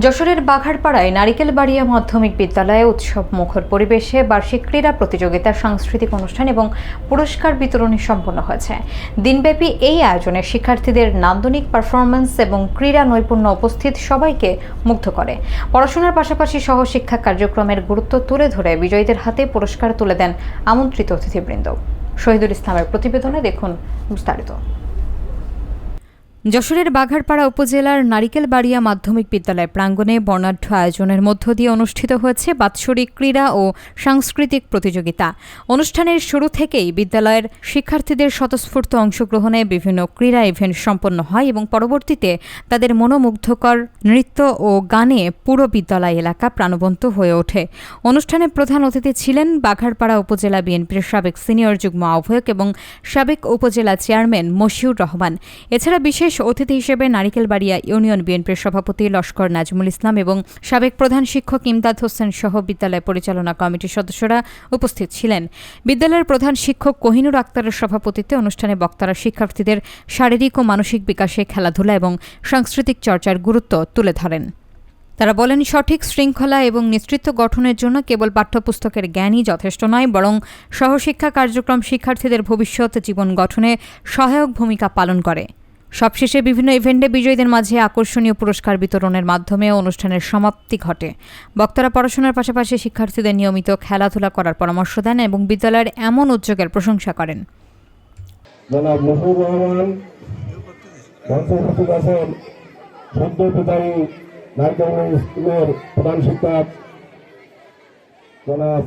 যশোরের বাঘারপাড়ায় নারিকেলবাড়িয়া মাধ্যমিক বিদ্যালয়ে উৎসব মুখর পরিবেশে বার্ষিক ক্রীড়া প্রতিযোগিতা, সাংস্কৃতিক অনুষ্ঠান এবং পুরস্কার বিতরণী সম্পন্ন হয়েছে। দিনব্যাপী এই আয়োজনে শিক্ষার্থীদের নান্দনিক পারফরম্যান্স এবং ক্রীড়া নৈপুণ্য উপস্থিত সবাইকে মুগ্ধ করে। পড়াশোনার পাশাপাশি সহশিক্ষা কার্যক্রমের গুরুত্ব তুলে ধরে বিজয়ীদের হাতে পুরস্কার তুলে দেন আমন্ত্রিত অতিথিবৃন্দ। শহীদুল ইসলামের প্রতিবেদনে দেখুন বিস্তারিত। যশোরের বাঘারপাড়া উপজেলার নারিকেলবাড়িয়া মাধ্যমিক বিদ্যালয় প্রাঙ্গণে বর্ণাঢ্য আয়োজনের মধ্য দিয়ে অনুষ্ঠিত হয়েছে বাৎসরিক ক্রীড়া ও সাংস্কৃতিক প্রতিযোগিতা। অনুষ্ঠানের শুরু থেকেই বিদ্যালয়ের শিক্ষার্থীদের স্বতঃস্ফূর্ত অংশগ্রহণে বিভিন্ন ক্রীড়া ইভেন্ট সম্পন্ন হয় এবং পরবর্তীতে তাদের মনোমুগ্ধকর নৃত্য ও গানে পুরো বিদ্যালয় এলাকা প্রাণবন্ত হয়ে ওঠে। অনুষ্ঠানে প্রধান অতিথি ছিলেন বাঘারপাড়া উপজেলা বিএনপির সাবেক সিনিয়র যুগ্ম আহ্বায়ক এবং সাবেক উপজেলা চেয়ারম্যান মশিউর রহমান। এছাড়া বিশেষ অতিথি হিসেবে নারিকেলবাড়িয়া ইউনিয়ন বিএনপির সভাপতি লস্কর নাজমুল ইসলাম এবং সাবেক প্রধান শিক্ষক ইমদাদ হোসেন সহ বিদ্যালয় পরিচালনা কমিটির সদস্যরা উপস্থিত ছিলেন। বিদ্যালয়ের প্রধান শিক্ষক কোহিনুর আক্তারের সভাপতিত্বে অনুষ্ঠানে বক্তারা শিক্ষার্থীদের শারীরিক ও মানসিক বিকাশে খেলাধুলা এবং সাংস্কৃতিক চর্চার গুরুত্ব তুলে ধরেন। তারা বলেন, সঠিক শৃঙ্খলা এবং নেতৃত্ব গঠনের জন্য কেবল পাঠ্যপুস্তকের জ্ঞানই যথেষ্ট নয়, বরং সহশিক্ষা কার্যক্রম শিক্ষার্থীদের ভবিষ্যৎ জীবন গঠনে সহায়ক ভূমিকা পালন করে। সবশেষে বিভিন্ন ইভেন্টে বিজয়ীদের মাঝে আকর্ষণীয় পুরস্কার বিতরণের মাধ্যমে অনুষ্ঠানের সমাপ্তি ঘটে। বক্তারা পড়াশোনার পাশাপাশি শিক্ষার্থীদের নিয়মিত খেলাধুলা করার পরামর্শ দেন এবং বিদ্যালয়ের এমন উদ্যোগের প্রশংসা করেন। জনাব মশিউর রহমান, সদ্য বিদায়ী নারিকেলবাড়ি স্কুলের প্রধান শিক্ষক জনাব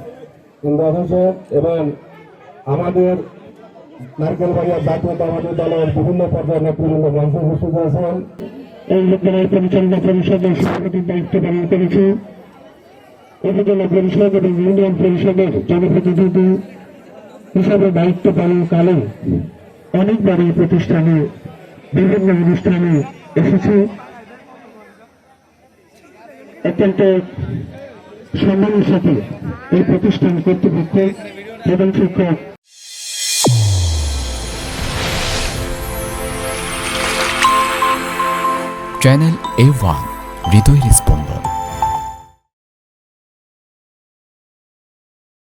ইমদাদ হোসেন এবং আমাদের নারিকেলবাড়িয়া জাতীয়তাবাদী দলের বিভিন্ন পর্যায়ের নেতৃবৃন্দ মঞ্চে উপস্থিত আছেন। এই বিদ্যালয়ের পরিচালনা পরিষদের সভাপতির দায়িত্ব পালন করেছি। উপজেলা পরিষদ এবং ইউনিয়ন পরিষদের জনপ্রতিনিধি হিসাবে দায়িত্ব পালনকালে অনেকবার এই প্রতিষ্ঠানে বিভিন্ন অনুষ্ঠানে এসেছি। অত্যন্ত সম্মানের সাথে এই প্রতিষ্ঠান কর্তৃপক্ষ, প্রধান শিক্ষক, চ্যানেল A1 হৃদয়ের স্পন্দন।